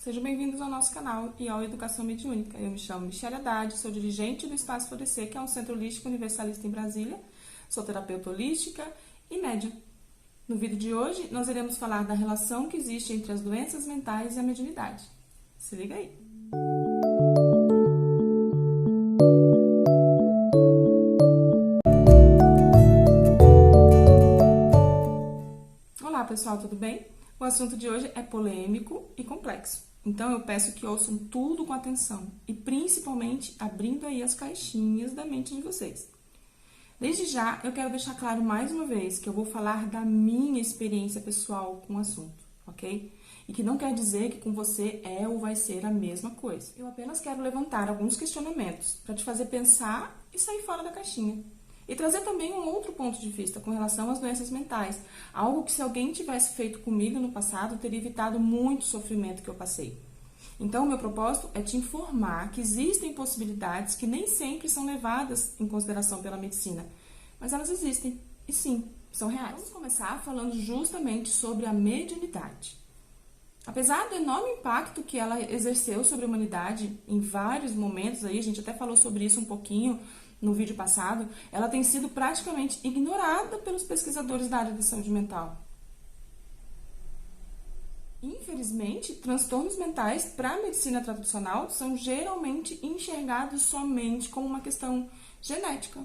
Sejam bem-vindos ao nosso canal e ao Educação Mediúnica. Eu me chamo Michelle Haddad, sou dirigente do Espaço Florescer, que é um centro holístico universalista em Brasília. Sou terapeuta holística e médium. No vídeo de hoje, nós iremos falar da relação que existe entre as doenças mentais e a mediunidade. Se liga aí! Olá pessoal, tudo bem? O assunto de hoje é polêmico e complexo. Então eu peço que ouçam tudo com atenção e principalmente abrindo aí as caixinhas da mente de vocês. Desde já eu quero deixar claro mais uma vez que eu vou falar da minha experiência pessoal com o assunto, ok? E que não quer dizer que com você é ou vai ser a mesma coisa. Eu apenas quero levantar alguns questionamentos para te fazer pensar e sair fora da caixinha. E trazer também um outro ponto de vista com relação às doenças mentais. Algo que se alguém tivesse feito comigo no passado, teria evitado muito sofrimento que eu passei. Então, o meu propósito é te informar que existem possibilidades que nem sempre são levadas em consideração pela medicina. Mas elas existem, e sim, são reais. Vamos começar falando justamente sobre a mediunidade. Apesar do enorme impacto que ela exerceu sobre a humanidade em vários momentos, aí, a gente até falou sobre isso um pouquinho no vídeo passado, ela tem sido praticamente ignorada pelos pesquisadores da área da saúde mental. Infelizmente, transtornos mentais para a medicina tradicional são geralmente enxergados somente como uma questão genética,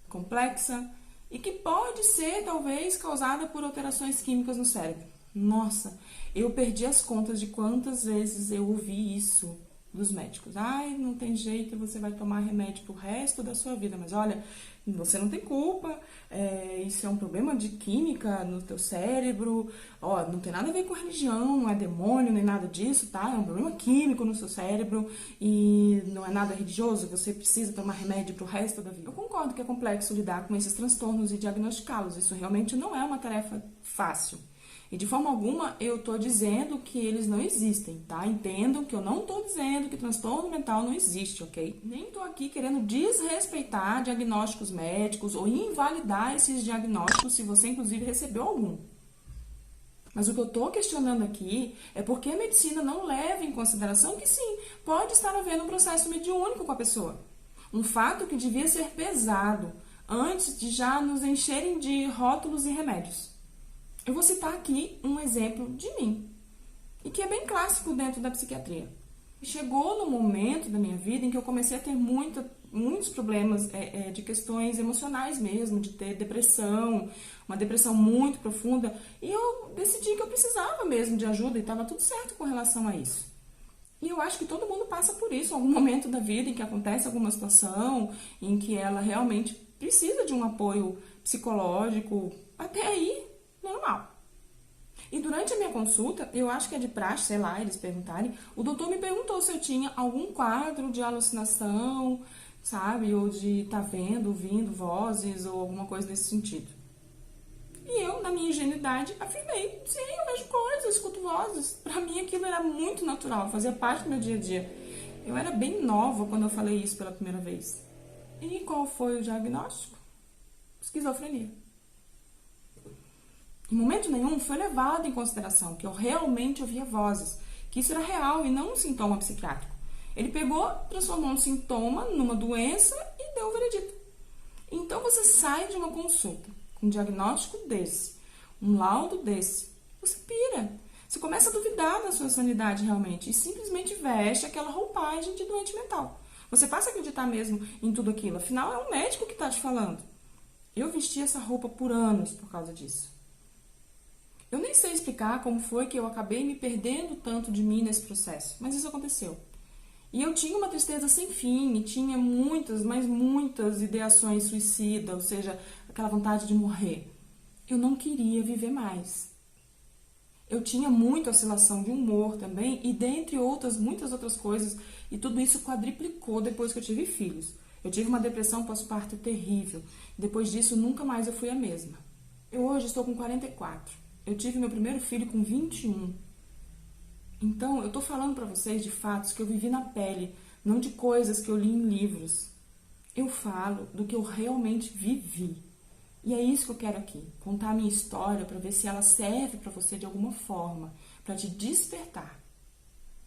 complexa e que pode ser, talvez, causada por alterações químicas no cérebro. Nossa, eu perdi as contas de quantas vezes eu ouvi isso dos médicos. Ai, não tem jeito, você vai tomar remédio pro resto da sua vida. Mas olha, você não tem culpa, isso é um problema de química no teu cérebro, ó, não tem nada a ver com religião, não é demônio, nem nada disso, tá? É um problema químico no seu cérebro e não é nada religioso, você precisa tomar remédio pro resto da vida. Eu concordo que é complexo lidar com esses transtornos e diagnosticá-los, isso realmente não é uma tarefa fácil. E de forma alguma eu tô dizendo que eles não existem, tá? Entendam que eu não tô dizendo que transtorno mental não existe, ok? Nem tô aqui querendo desrespeitar diagnósticos médicos ou invalidar esses diagnósticos se você inclusive recebeu algum. Mas o que eu tô questionando aqui é porque a medicina não leva em consideração que sim, pode estar havendo um processo mediúnico com a pessoa. Um fato que devia ser pesado antes de já nos encherem de rótulos e remédios. Eu vou citar aqui um exemplo de mim, e que é bem clássico dentro da psiquiatria. Chegou no momento da minha vida em que eu comecei a ter muitos problemas de questões emocionais mesmo, de ter depressão, uma depressão muito profunda, e eu decidi que eu precisava mesmo de ajuda e estava tudo certo com relação a isso. E eu acho que todo mundo passa por isso, em algum momento da vida em que acontece alguma situação, em que ela realmente precisa de um apoio psicológico, até aí normal. E durante a minha consulta, eu acho que é de praxe, sei lá, eles perguntarem, o doutor me perguntou se eu tinha algum quadro de alucinação, sabe, ou de estar vendo, ouvindo vozes, ou alguma coisa nesse sentido. E eu, na minha ingenuidade, afirmei, sim, eu vejo coisas, escuto vozes. Pra mim aquilo era muito natural, fazia parte do meu dia a dia. Eu era bem nova quando eu falei isso pela primeira vez. E qual foi o diagnóstico? Esquizofrenia. Em momento nenhum foi levado em consideração que eu realmente ouvia vozes, que isso era real e não um sintoma psiquiátrico. Ele pegou, transformou um sintoma numa doença e deu o veredito. Então você sai de uma consulta com um diagnóstico desse, um laudo desse, você pira. Você começa a duvidar da sua sanidade realmente e simplesmente veste aquela roupagem de doente mental. Você passa a acreditar mesmo em tudo aquilo, afinal é um médico que está te falando. Eu vesti essa roupa por anos por causa disso. Eu nem sei explicar como foi que eu acabei me perdendo tanto de mim nesse processo, mas isso aconteceu. E eu tinha uma tristeza sem fim, e tinha muitas, mas muitas ideações suicidas, ou seja, aquela vontade de morrer. Eu não queria viver mais. Eu tinha muita oscilação de humor também, e dentre outras, muitas outras coisas, e tudo isso quadriplicou depois que eu tive filhos. Eu tive uma depressão pós-parto terrível, depois disso nunca mais eu fui a mesma. Eu hoje estou com 44. Eu tive meu primeiro filho com 21. Então, eu tô falando pra vocês de fatos que eu vivi na pele, não de coisas que eu li em livros. Eu falo do que eu realmente vivi. E é isso que eu quero aqui, contar a minha história pra ver se ela serve pra você de alguma forma, pra te despertar.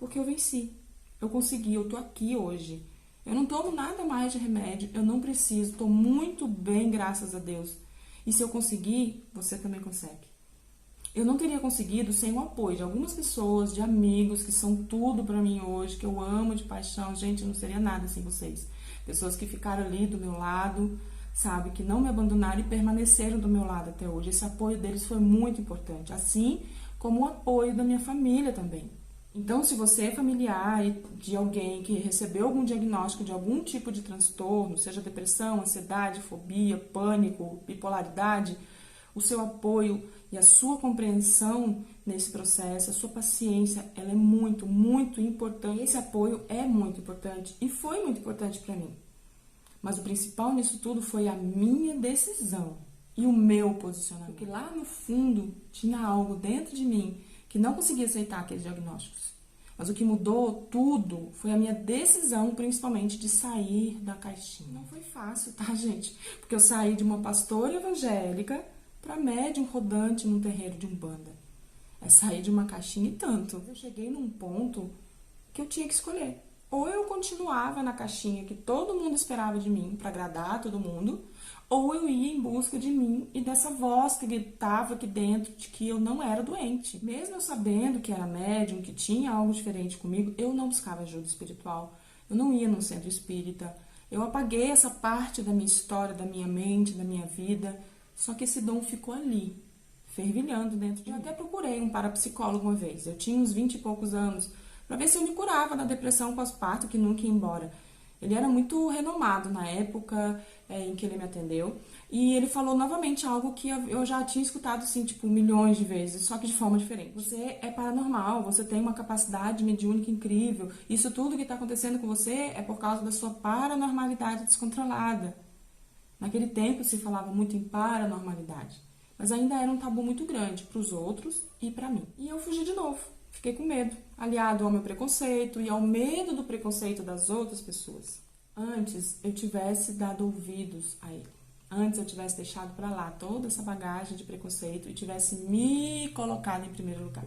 Porque eu venci, eu consegui, eu tô aqui hoje. Eu não tomo nada mais de remédio, eu não preciso, tô muito bem, graças a Deus. E se eu conseguir, você também consegue. Eu não teria conseguido sem o apoio de algumas pessoas, de amigos, que são tudo pra mim hoje, que eu amo de paixão. Gente, eu não seria nada sem vocês. Pessoas que ficaram ali do meu lado, sabe, que não me abandonaram e permaneceram do meu lado até hoje. Esse apoio deles foi muito importante, assim como o apoio da minha família também. Então, se você é familiar de alguém que recebeu algum diagnóstico de algum tipo de transtorno, seja depressão, ansiedade, fobia, pânico, bipolaridade, o seu apoio e a sua compreensão nesse processo, a sua paciência, ela é muito, muito importante. Esse apoio é muito importante e foi muito importante para mim. Mas o principal nisso tudo foi a minha decisão e o meu posicionamento. Porque lá no fundo tinha algo dentro de mim que não conseguia aceitar aqueles diagnósticos. Mas o que mudou tudo foi a minha decisão, principalmente, de sair da caixinha. Não foi fácil, tá, gente? Porque eu saí de uma pastora evangélica para médium rodante num terreiro de Umbanda. É sair de uma caixinha e tanto. Eu cheguei num ponto que eu tinha que escolher. Ou eu continuava na caixinha que todo mundo esperava de mim, para agradar todo mundo, ou eu ia em busca de mim e dessa voz que gritava aqui dentro de que eu não era doente. Mesmo eu sabendo que era médium, que tinha algo diferente comigo, eu não buscava ajuda espiritual. Eu não ia num centro espírita. Eu apaguei essa parte da minha história, da minha mente, da minha vida. Só que esse dom ficou ali, fervilhando dentro de mim. Eu até procurei um parapsicólogo uma vez. Eu tinha uns 20 e poucos anos, para ver se eu me curava da depressão pós-parto, que nunca ia embora. Ele era muito renomado na época em que ele me atendeu. E ele falou novamente algo que eu já tinha escutado, assim, tipo, milhões de vezes, só que de forma diferente. Você é paranormal, você tem uma capacidade mediúnica incrível. Isso tudo que está acontecendo com você é por causa da sua paranormalidade descontrolada. Naquele tempo se falava muito em paranormalidade, mas ainda era um tabu muito grande para os outros e para mim. E eu fugi de novo. Fiquei com medo, aliado ao meu preconceito e ao medo do preconceito das outras pessoas. Antes eu tivesse dado ouvidos a ele. Antes eu tivesse deixado para lá toda essa bagagem de preconceito e tivesse me colocado em primeiro lugar.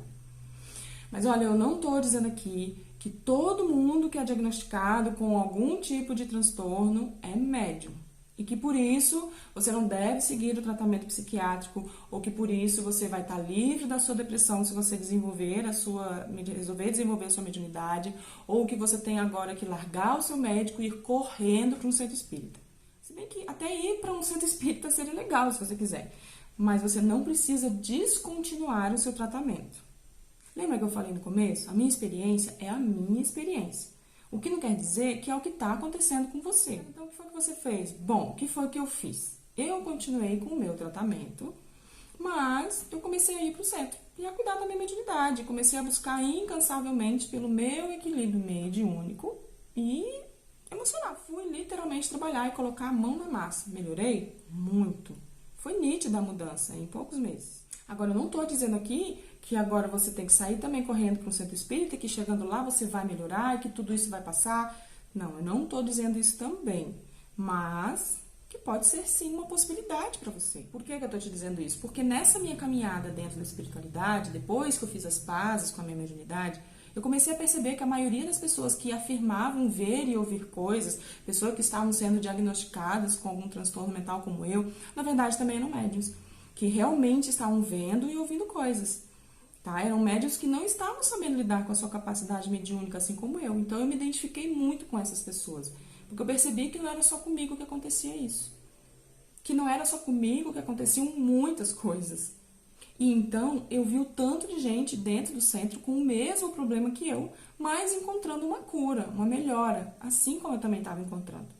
Mas olha, eu não estou dizendo aqui que todo mundo que é diagnosticado com algum tipo de transtorno é médium. E que por isso você não deve seguir o tratamento psiquiátrico, ou que por isso você vai estar livre da sua depressão se você resolver desenvolver a sua mediunidade, ou que você tem agora que largar o seu médico e ir correndo para um centro espírita. Se bem que até ir para um centro espírita seria legal se você quiser, mas você não precisa descontinuar o seu tratamento. Lembra que eu falei no começo? A minha experiência é a minha experiência. O que não quer dizer que é o que está acontecendo com você. Então, o que foi que você fez? Bom, o que foi que eu fiz? Eu continuei com o meu tratamento, mas eu comecei a ir para o centro e a cuidar da minha mediunidade. Comecei a buscar incansavelmente pelo meu equilíbrio mediúnico e emocional. Fui literalmente trabalhar e colocar a mão na massa. Melhorei? Muito. Foi nítida a mudança em poucos meses. Agora, eu não estou dizendo aqui que agora você tem que sair também correndo para um centro espírita e que chegando lá você vai melhorar e que tudo isso vai passar. Não, eu não estou dizendo isso também, mas que pode ser sim uma possibilidade para você. Por que eu estou te dizendo isso? Porque nessa minha caminhada dentro da espiritualidade, depois que eu fiz as pazes com a minha mediunidade, eu comecei a perceber que a maioria das pessoas que afirmavam ver e ouvir coisas, pessoas que estavam sendo diagnosticadas com algum transtorno mental como eu, na verdade também eram médiuns, que realmente estavam vendo e ouvindo coisas. Tá? Eram médiuns que não estavam sabendo lidar com a sua capacidade mediúnica, assim como eu. Então, eu me identifiquei muito com essas pessoas. Porque eu percebi que não era só comigo que acontecia isso. Que não era só comigo que aconteciam muitas coisas. E então, eu vi o tanto de gente dentro do centro com o mesmo problema que eu, mas encontrando uma cura, uma melhora, assim como eu também estava encontrando.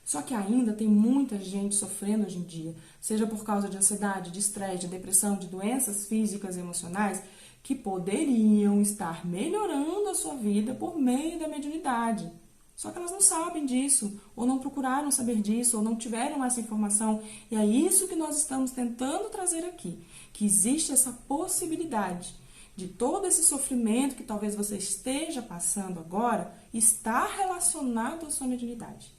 Só que ainda tem muita gente sofrendo hoje em dia, seja por causa de ansiedade, de estresse, de depressão, de doenças físicas e emocionais, que poderiam estar melhorando a sua vida por meio da mediunidade. Só que elas não sabem disso, ou não procuraram saber disso, ou não tiveram essa informação. E é isso que nós estamos tentando trazer aqui, que existe essa possibilidade de todo esse sofrimento que talvez você esteja passando agora estar relacionado à sua mediunidade.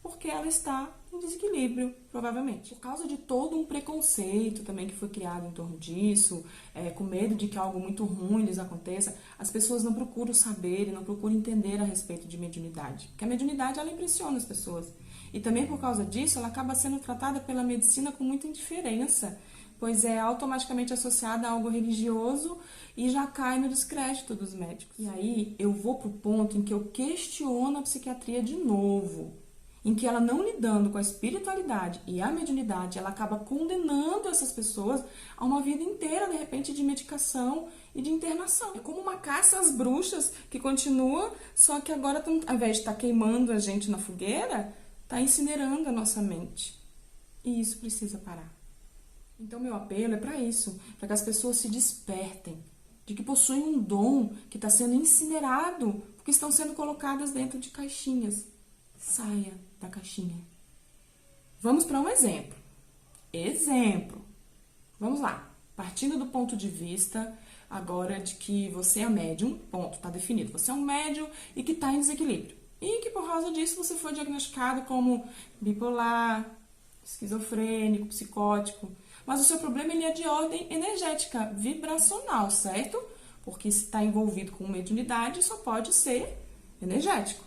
porque ela está em desequilíbrio, provavelmente. Por causa de todo um preconceito também que foi criado em torno disso, com medo de que algo muito ruim lhes aconteça, as pessoas não procuram saber e não procuram entender a respeito de mediunidade. Porque a mediunidade, ela impressiona as pessoas. E também por causa disso, ela acaba sendo tratada pela medicina com muita indiferença, pois é automaticamente associada a algo religioso e já cai no descrédito dos médicos. E aí eu vou pro ponto em que eu questiono a psiquiatria de novo, em que ela, não lidando com a espiritualidade e a mediunidade, ela acaba condenando essas pessoas a uma vida inteira, de repente, de medicação e de internação. É como uma caça às bruxas que continua, só que agora, ao invés de estar queimando a gente na fogueira, está incinerando a nossa mente. E isso precisa parar. Então, meu apelo é para isso, para que as pessoas se despertem, de que possuem um dom que está sendo incinerado, porque estão sendo colocadas dentro de caixinhas. Saia da caixinha. Vamos para um exemplo. Vamos lá. Partindo do ponto de vista agora de que você é médium, ponto, está definido. Você é um médium e que está em desequilíbrio. E que por causa disso você foi diagnosticado como bipolar, esquizofrênico, psicótico. Mas o seu problema ele é de ordem energética, vibracional, certo? Porque se está envolvido com mediunidade, só pode ser energético.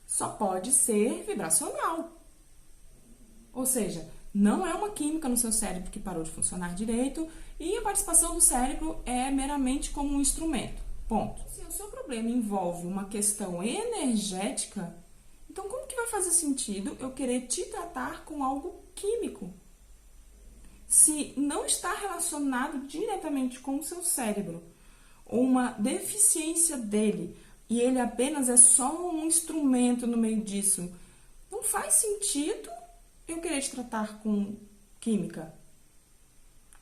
Só pode ser vibracional. Ou seja, não é uma química no seu cérebro que parou de funcionar direito e a participação do cérebro é meramente como um instrumento. Ponto. Se o seu problema envolve uma questão energética, então como que vai fazer sentido eu querer te tratar com algo químico? Se não está relacionado diretamente com o seu cérebro, ou uma deficiência dele, e ele apenas é só um instrumento no meio disso, não faz sentido eu querer te tratar com química,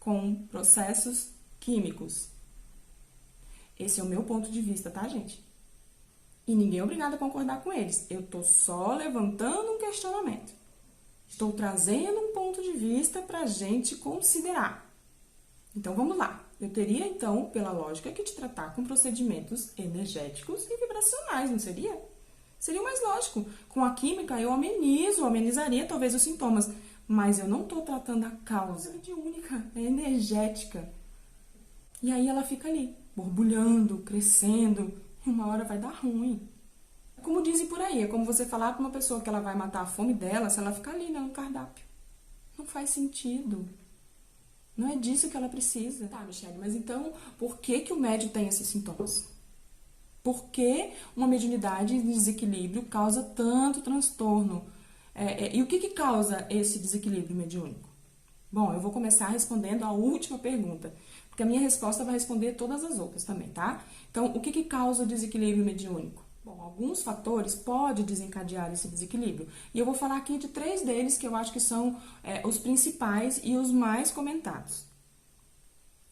com processos químicos. Esse é o meu ponto de vista, tá, gente? E ninguém é obrigado a concordar com eles. Eu tô só levantando um questionamento. Estou trazendo um ponto de vista para a gente considerar. Então, vamos lá. Eu teria, então, pela lógica, que te tratar com procedimentos energéticos e vibracionais, não seria? Seria o mais lógico. Com a química, eu amenizaria talvez os sintomas, mas eu não estou tratando a causa. É única, é energética. E aí ela fica ali, borbulhando, crescendo, e uma hora vai dar ruim. Como dizem por aí, é como você falar para uma pessoa que ela vai matar a fome dela se ela ficar ali, né, no cardápio. Não faz sentido. Não é disso que ela precisa. Tá, Michele, mas então, por que o médium tem esses sintomas? Por que uma mediunidade em desequilíbrio causa tanto transtorno? E o que causa esse desequilíbrio mediúnico? Bom, eu vou começar respondendo a última pergunta, porque a minha resposta vai responder todas as outras também, tá? Então, o que causa o desequilíbrio mediúnico? Bom, alguns fatores podem desencadear esse desequilíbrio. E eu vou falar aqui de 3 deles que eu acho que são os principais e os mais comentados.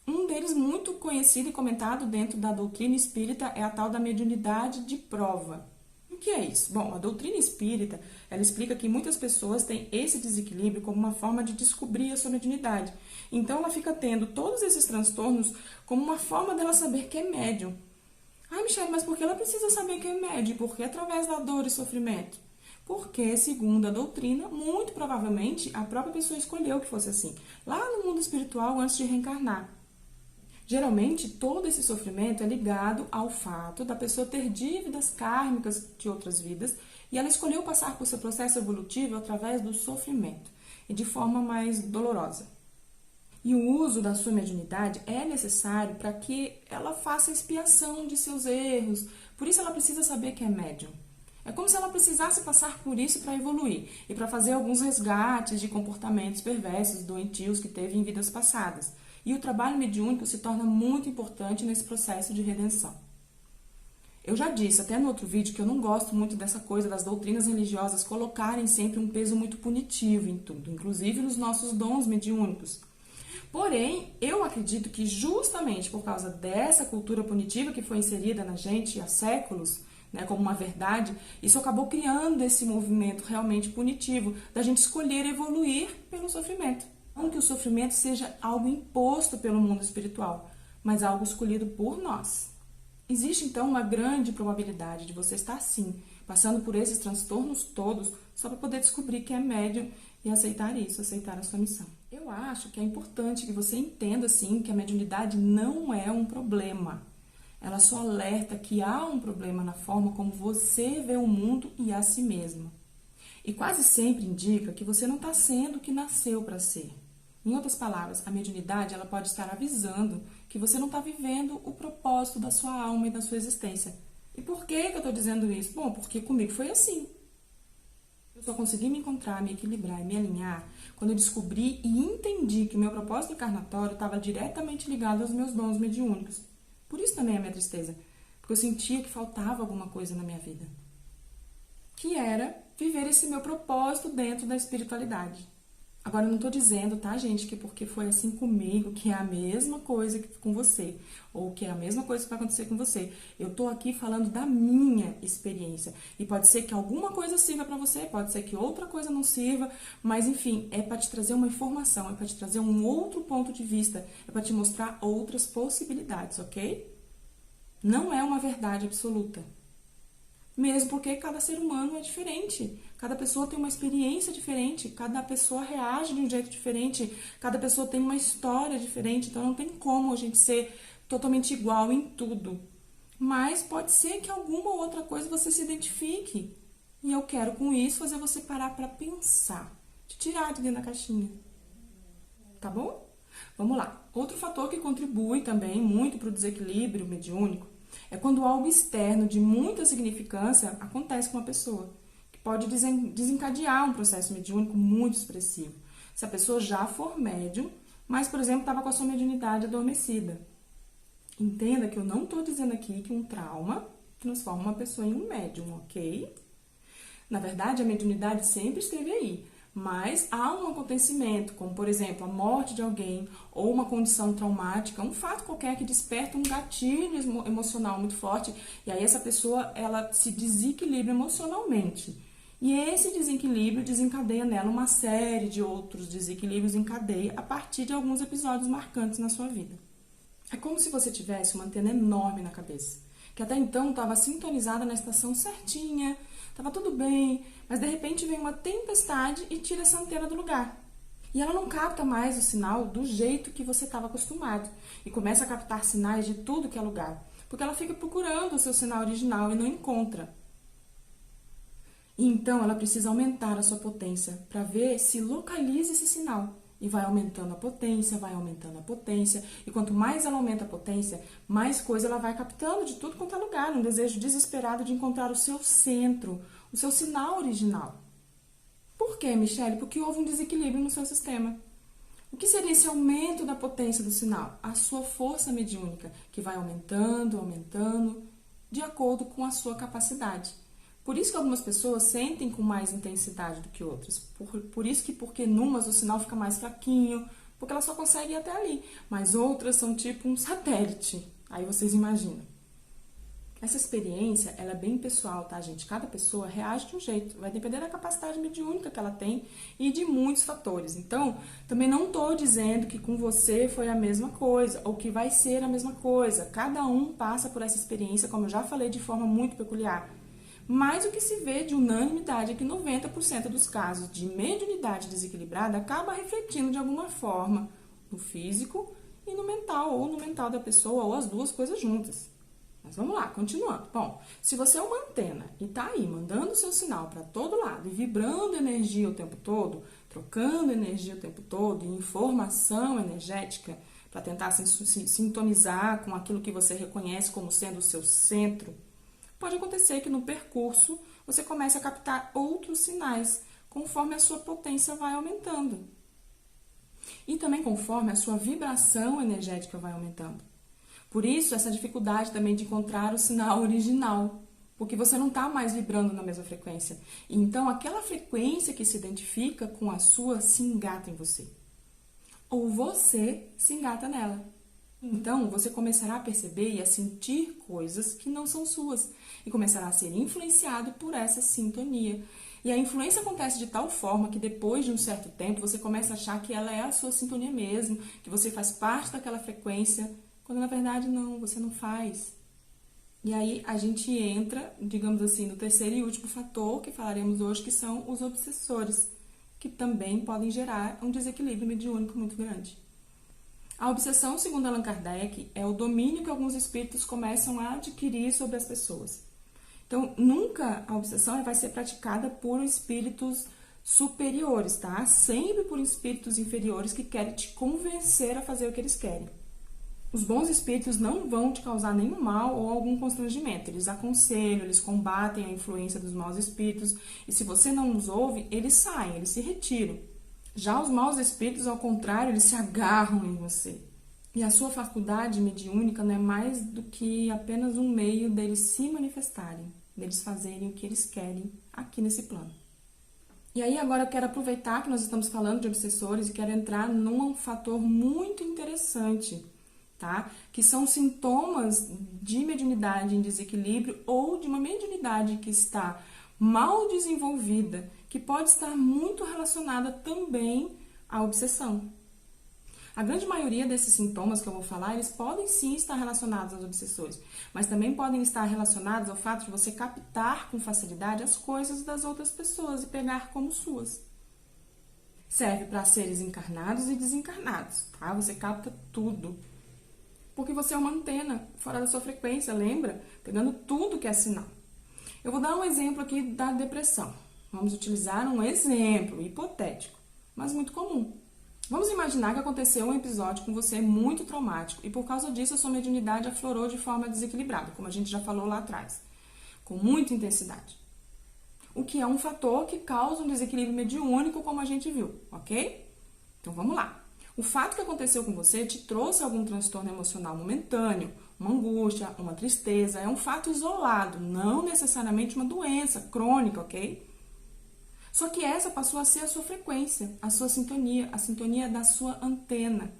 Um deles muito conhecido e comentado dentro da doutrina espírita é a tal da mediunidade de prova. O que é isso? Bom, a doutrina espírita, ela explica que muitas pessoas têm esse desequilíbrio como uma forma de descobrir a sua mediunidade. Então, ela fica tendo todos esses transtornos como uma forma dela saber que é médium. Ai, Michele, mas por que ela precisa saber que é médium? Por que através da dor e sofrimento? Porque, segundo a doutrina, muito provavelmente a própria pessoa escolheu que fosse assim, lá no mundo espiritual antes de reencarnar. Geralmente, todo esse sofrimento é ligado ao fato da pessoa ter dívidas kármicas de outras vidas e ela escolheu passar por seu processo evolutivo através do sofrimento e de forma mais dolorosa. E o uso da sua mediunidade é necessário para que ela faça expiação de seus erros. Por isso ela precisa saber que é médium. É como se ela precisasse passar por isso para evoluir e para fazer alguns resgates de comportamentos perversos, doentios que teve em vidas passadas. E o trabalho mediúnico se torna muito importante nesse processo de redenção. Eu já disse até no outro vídeo que eu não gosto muito dessa coisa das doutrinas religiosas colocarem sempre um peso muito punitivo em tudo, inclusive nos nossos dons mediúnicos. Porém, eu acredito que justamente por causa dessa cultura punitiva que foi inserida na gente há séculos, né, como uma verdade, isso acabou criando esse movimento realmente punitivo, da gente escolher evoluir pelo sofrimento. Não que o sofrimento seja algo imposto pelo mundo espiritual, mas algo escolhido por nós. Existe então uma grande probabilidade de você estar sim passando por esses transtornos todos, só para poder descobrir que é médium e aceitar isso, aceitar a sua missão. Eu acho que é importante que você entenda, assim, que a mediunidade não é um problema. Ela só alerta que há um problema na forma como você vê o mundo e a si mesma. E quase sempre indica que você não está sendo o que nasceu para ser. Em outras palavras, a mediunidade ela pode estar avisando que você não está vivendo o propósito da sua alma e da sua existência. E por que eu estou dizendo isso? Bom, porque comigo foi assim. Eu só consegui me encontrar, me equilibrar e me alinhar quando eu descobri e entendi que o meu propósito encarnatório estava diretamente ligado aos meus dons mediúnicos. Por isso também a minha tristeza, porque eu sentia que faltava alguma coisa na minha vida. Que era viver esse meu propósito dentro da espiritualidade. Agora, eu não estou dizendo, tá, gente, que porque foi assim comigo, que é a mesma coisa que com você, ou que é a mesma coisa que vai acontecer com você. Eu estou aqui falando da minha experiência. E pode ser que alguma coisa sirva para você, pode ser que outra coisa não sirva, mas enfim, é para te trazer uma informação, é para te trazer um outro ponto de vista, é para te mostrar outras possibilidades, ok? Não é uma verdade absoluta. Mesmo porque cada ser humano é diferente. Cada pessoa tem uma experiência diferente, cada pessoa reage de um jeito diferente, cada pessoa tem uma história diferente, então não tem como a gente ser totalmente igual em tudo. Mas pode ser que alguma outra coisa você se identifique. E eu quero com isso fazer você parar para pensar, te tirar de dentro da caixinha. Tá bom? Vamos lá. Outro fator que contribui também muito para o desequilíbrio mediúnico é quando algo externo de muita significância acontece com uma pessoa, que pode desencadear um processo mediúnico muito expressivo. Se a pessoa já for médium, mas, por exemplo, estava com a sua mediunidade adormecida. Entenda que eu não estou dizendo aqui que um trauma transforma uma pessoa em um médium, ok? Na verdade, a mediunidade sempre esteve aí. Mas há um acontecimento, como por exemplo a morte de alguém ou uma condição traumática, um fato qualquer que desperta um gatilho emocional muito forte e aí essa pessoa ela se desequilibra emocionalmente. E esse desequilíbrio desencadeia nela uma série de outros desequilíbrios em cadeia a partir de alguns episódios marcantes na sua vida. É como se você tivesse uma antena enorme na cabeça, que até então estava sintonizada na estação certinha, estava tudo bem, mas de repente vem uma tempestade e tira essa antena do lugar. E ela não capta mais o sinal do jeito que você estava acostumado. E começa a captar sinais de tudo que é lugar. Porque ela fica procurando o seu sinal original e não encontra. E então ela precisa aumentar a sua potência para ver se localiza esse sinal. E vai aumentando a potência, vai aumentando a potência. E quanto mais ela aumenta a potência, mais coisa ela vai captando de tudo quanto é lugar. Um desejo desesperado de encontrar o seu centro, o seu sinal original. Por quê, Michele? Porque houve um desequilíbrio no seu sistema. O que seria esse aumento da potência do sinal? A sua força mediúnica, que vai aumentando, aumentando, de acordo com a sua capacidade. Por isso que algumas pessoas sentem com mais intensidade do que outras. Por isso que porque numas o sinal fica mais fraquinho, porque ela só consegue ir até ali. Mas outras são tipo um satélite. Aí vocês imaginam. Essa experiência, ela é bem pessoal, tá, gente? Cada pessoa reage de um jeito. Vai depender da capacidade mediúnica que ela tem e de muitos fatores. Então, também não estou dizendo que com você foi a mesma coisa ou que vai ser a mesma coisa. Cada um passa por essa experiência, como eu já falei, de forma muito peculiar. Mas o que se vê de unanimidade é que 90% dos casos de mediunidade desequilibrada acaba refletindo de alguma forma no físico e no mental, ou no mental da pessoa, ou as duas coisas juntas. Mas vamos lá, continuando. Bom, se você é uma antena e tá aí mandando seu sinal para todo lado e vibrando energia o tempo todo, trocando energia o tempo todo, e informação energética para tentar se sintonizar com aquilo que você reconhece como sendo o seu centro, pode acontecer que no percurso você comece a captar outros sinais conforme a sua potência vai aumentando. E também conforme a sua vibração energética vai aumentando. Por isso, essa dificuldade também de encontrar o sinal original, porque você não está mais vibrando na mesma frequência. Então, aquela frequência que se identifica com a sua se engata em você. Ou você se engata nela. Então, você começará a perceber e a sentir coisas que não são suas e começará a ser influenciado por essa sintonia. E a influência acontece de tal forma que depois de um certo tempo você começa a achar que ela é a sua sintonia mesmo, que você faz parte daquela frequência, quando na verdade não, você não faz. E aí a gente entra, digamos assim, no terceiro e último fator que falaremos hoje, que são os obsessores, que também podem gerar um desequilíbrio mediúnico muito grande. A obsessão, segundo Allan Kardec, é o domínio que alguns espíritos começam a adquirir sobre as pessoas. Então, nunca a obsessão vai ser praticada por espíritos superiores, tá? Sempre por espíritos inferiores que querem te convencer a fazer o que eles querem. Os bons espíritos não vão te causar nenhum mal ou algum constrangimento. Eles aconselham, eles combatem a influência dos maus espíritos. E se você não os ouve, eles saem, eles se retiram. Já os maus espíritos, ao contrário, eles se agarram em você. E a sua faculdade mediúnica não é mais do que apenas um meio deles se manifestarem, deles fazerem o que eles querem aqui nesse plano. E aí agora eu quero aproveitar que nós estamos falando de obsessores e quero entrar num fator muito interessante, tá? Que são sintomas de mediunidade em desequilíbrio ou de uma mediunidade que está mal desenvolvida, que pode estar muito relacionada também à obsessão. A grande maioria desses sintomas que eu vou falar, eles podem sim estar relacionados aos obsessores, mas também podem estar relacionados ao fato de você captar com facilidade as coisas das outras pessoas e pegar como suas. Serve para seres encarnados e desencarnados, tá? Você capta tudo. Porque você é uma antena fora da sua frequência, lembra? Pegando tudo que é sinal. Eu vou dar um exemplo aqui da depressão. Vamos utilizar um exemplo hipotético, mas muito comum. Vamos imaginar que aconteceu um episódio com você muito traumático e por causa disso a sua mediunidade aflorou de forma desequilibrada, como a gente já falou lá atrás, com muita intensidade. O que é um fator que causa um desequilíbrio mediúnico, como a gente viu, ok? Então vamos lá. O fato que aconteceu com você te trouxe algum transtorno emocional momentâneo, uma angústia, uma tristeza, é um fato isolado, não necessariamente uma doença crônica, ok? Só que essa passou a ser a sua frequência, a sua sintonia, a sintonia da sua antena.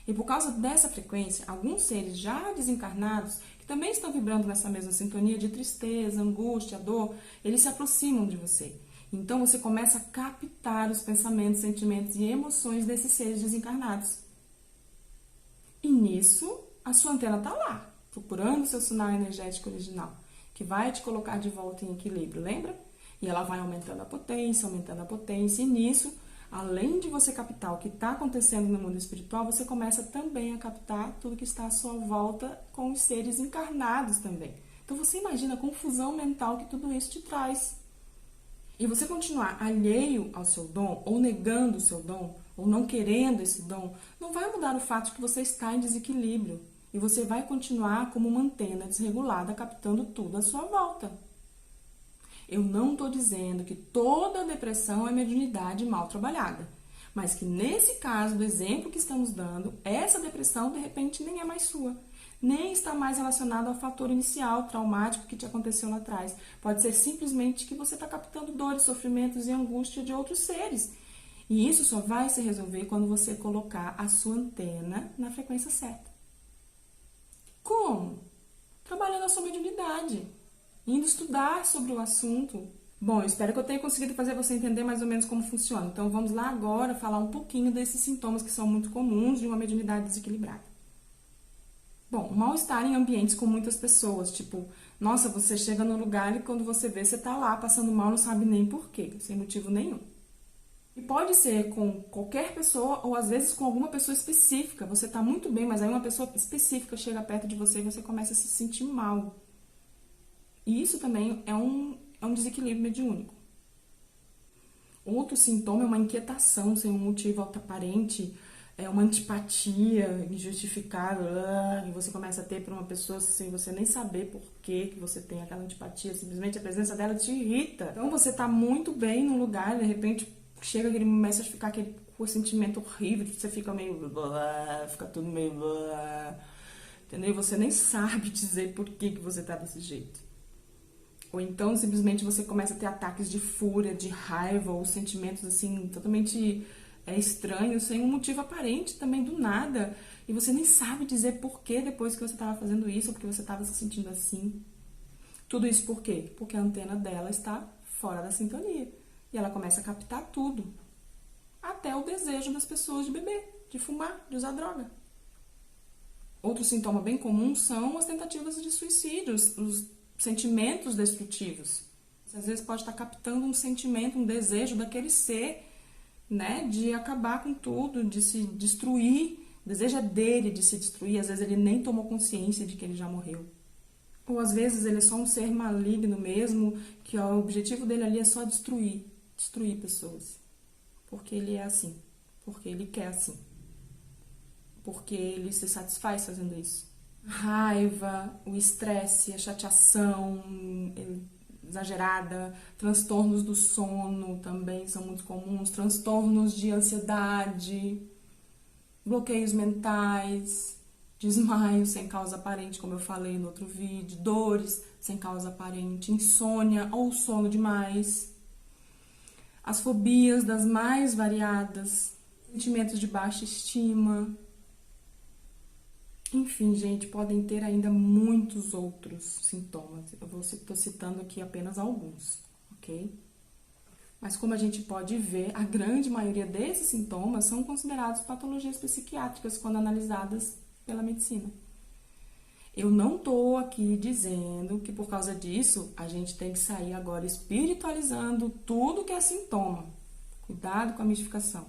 E por causa dessa frequência, alguns seres já desencarnados, que também estão vibrando nessa mesma sintonia de tristeza, angústia, dor, eles se aproximam de você. Então você começa a captar os pensamentos, sentimentos e emoções desses seres desencarnados. E nisso, a sua antena está lá, procurando o seu sinal energético original, que vai te colocar de volta em equilíbrio, lembra? E ela vai aumentando a potência, e nisso, além de você captar o que está acontecendo no mundo espiritual, você começa também a captar tudo que está à sua volta com os seres encarnados também. Então você imagina a confusão mental que tudo isso te traz. E você continuar alheio ao seu dom, ou negando o seu dom, ou não querendo esse dom, não vai mudar o fato de que você está em desequilíbrio. E você vai continuar como uma antena desregulada, captando tudo à sua volta. Eu não estou dizendo que toda depressão é mediunidade mal trabalhada, mas que nesse caso, do exemplo que estamos dando, essa depressão de repente nem é mais sua, nem está mais relacionada ao fator inicial traumático que te aconteceu lá atrás. Pode ser simplesmente que você está captando dores, sofrimentos e angústia de outros seres. E isso só vai se resolver quando você colocar a sua antena na frequência certa. Como? Trabalhando a sua mediunidade, indo estudar sobre o assunto. Bom, eu espero que eu tenha conseguido fazer você entender mais ou menos como funciona. Então vamos lá agora falar um pouquinho desses sintomas que são muito comuns de uma mediunidade desequilibrada. Bom, mal-estar em ambientes com muitas pessoas, tipo, nossa, você chega no lugar e quando você vê, você tá lá passando mal, não sabe nem porquê, sem motivo nenhum. E pode ser com qualquer pessoa ou às vezes com alguma pessoa específica. Você tá muito bem, mas aí uma pessoa específica chega perto de você e você começa a se sentir mal. E isso também é um desequilíbrio mediúnico. Outro sintoma é uma inquietação sem um motivo aparente, é uma antipatia injustificada, e você começa a ter por uma pessoa sem você nem saber por que você tem aquela antipatia, simplesmente a presença dela te irrita. Então você tá muito bem num lugar, de repente chega aquele, começa a ficar aquele sentimento horrível, você fica meio... fica tudo meio... entendeu? E você nem sabe dizer por que você tá desse jeito. Ou então, simplesmente, você começa a ter ataques de fúria, de raiva, ou sentimentos, assim, totalmente estranhos, sem um motivo aparente também, do nada. E você nem sabe dizer por que depois que você estava fazendo isso, ou porque você estava se sentindo assim. Tudo isso por quê? Porque a antena dela está fora da sintonia. E ela começa a captar tudo. Até o desejo das pessoas de beber, de fumar, de usar droga. Outro sintoma bem comum são as tentativas de suicídio, os sentimentos destrutivos. Você às vezes pode estar captando um sentimento, um desejo daquele ser, né, de acabar com tudo, de se destruir. O desejo é dele de se destruir, às vezes ele nem tomou consciência de que ele já morreu. Ou às vezes ele é só um ser maligno mesmo, que o objetivo dele ali é só destruir pessoas. Porque ele é assim, porque ele quer assim, porque ele se satisfaz fazendo isso. A raiva, o estresse, a chateação exagerada, transtornos do sono também são muito comuns, transtornos de ansiedade, bloqueios mentais, desmaios sem causa aparente, como eu falei no outro vídeo, dores sem causa aparente, insônia ou sono demais, as fobias das mais variadas, sentimentos de baixa estima. Enfim, gente, podem ter ainda muitos outros sintomas. Eu estou citando aqui apenas alguns, ok? Mas como a gente pode ver, a grande maioria desses sintomas são considerados patologias psiquiátricas quando analisadas pela medicina. Eu não estou aqui dizendo que por causa disso a gente tem que sair agora espiritualizando tudo que é sintoma. Cuidado com a mistificação.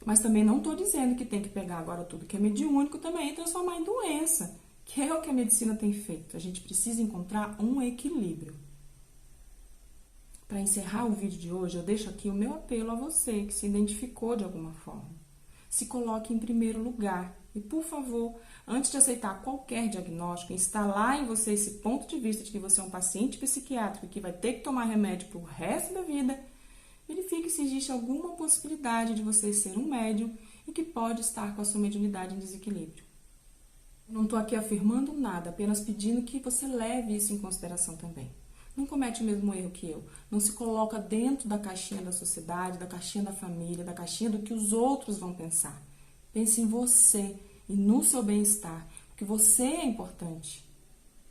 Mas também não estou dizendo que tem que pegar agora tudo que é mediúnico também e transformar em doença, que é o que a medicina tem feito. A gente precisa encontrar um equilíbrio. Para encerrar o vídeo de hoje, eu deixo aqui o meu apelo a você que se identificou de alguma forma. Se coloque em primeiro lugar e, por favor, antes de aceitar qualquer diagnóstico, instalar em você esse ponto de vista de que você é um paciente psiquiátrico e que vai ter que tomar remédio para o resto da vida, verifique se existe alguma possibilidade de você ser um médium e que pode estar com a sua mediunidade em desequilíbrio. Não estou aqui afirmando nada, apenas pedindo que você leve isso em consideração também. Não comete o mesmo erro que eu. Não se coloca dentro da caixinha da sociedade, da caixinha da família, da caixinha do que os outros vão pensar. Pense em você e no seu bem-estar, porque você é importante.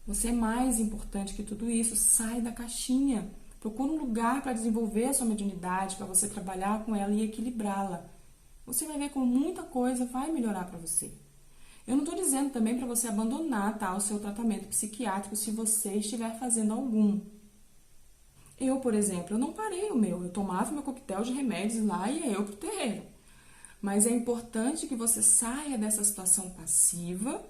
Você é mais importante que tudo isso. Sai da caixinha. Procura um lugar para desenvolver a sua mediunidade, para você trabalhar com ela e equilibrá-la. Você vai ver como muita coisa vai melhorar para você. Eu não estou dizendo também para você abandonar, tá, o seu tratamento psiquiátrico se você estiver fazendo algum. Eu, por exemplo, eu não parei o meu. Eu tomava meu coquetel de remédios lá e ia eu pro terreiro. Mas é importante que você saia dessa situação passiva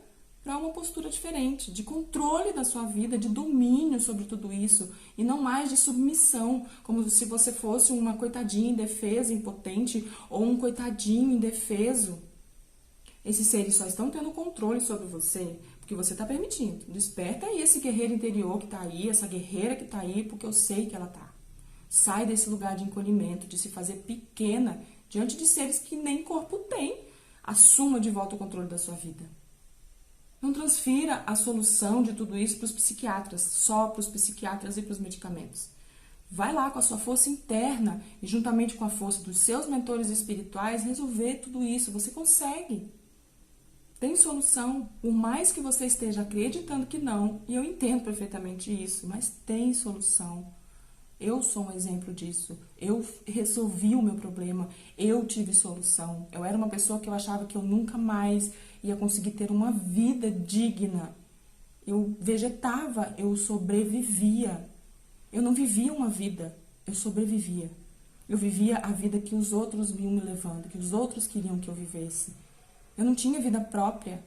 para uma postura diferente, de controle da sua vida, de domínio sobre tudo isso, e não mais de submissão, como se você fosse uma coitadinha indefesa, impotente, ou um coitadinho indefeso. Esses seres só estão tendo controle sobre você porque você está permitindo. Desperta aí esse guerreiro interior que está aí, essa guerreira que está aí, porque eu sei que ela está. Sai desse lugar de encolhimento, de se fazer pequena diante de seres que nem corpo têm. Assuma de volta o controle da sua vida. Não transfira a solução de tudo isso para os psiquiatras, só para os psiquiatras e para os medicamentos. Vai lá com a sua força interna e juntamente com a força dos seus mentores espirituais resolver tudo isso. Você consegue. Tem solução, por mais que você esteja acreditando que não, e eu entendo perfeitamente isso, mas tem solução. Eu sou um exemplo disso. Eu resolvi o meu problema, eu tive solução. Eu era uma pessoa que eu achava que eu nunca mais ia conseguir ter uma vida digna. Eu vegetava, eu sobrevivia. Eu não vivia uma vida, eu sobrevivia. Eu vivia a vida que os outros iam me levando, que os outros queriam que eu vivesse. Eu não tinha vida própria.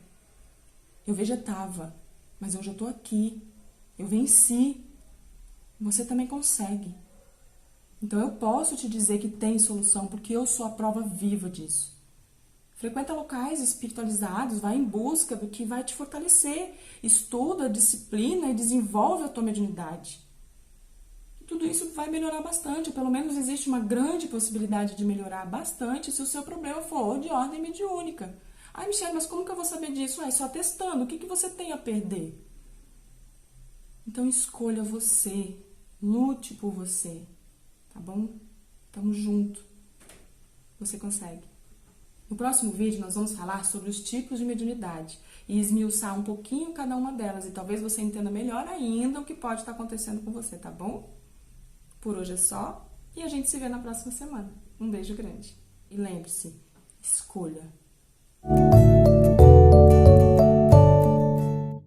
Eu vegetava, mas hoje eu estou aqui. Eu venci. Você também consegue. Então eu posso te dizer que tem solução, porque eu sou a prova viva disso. Frequenta locais espiritualizados, vai em busca do que vai te fortalecer. Estuda, disciplina e desenvolve a tua mediunidade. Tudo isso vai melhorar bastante, pelo menos existe uma grande possibilidade de melhorar bastante se o seu problema for de ordem mediúnica. Ai, Michelle, mas como que eu vou saber disso? Só testando. O que você tem a perder? Então escolha você. Lute por você. Tá bom? Tamo junto. Você consegue. No próximo vídeo nós vamos falar sobre os tipos de mediunidade e esmiuçar um pouquinho cada uma delas e talvez você entenda melhor ainda o que pode estar acontecendo com você, tá bom? Por hoje é só e a gente se vê na próxima semana. Um beijo grande. E lembre-se, escolha.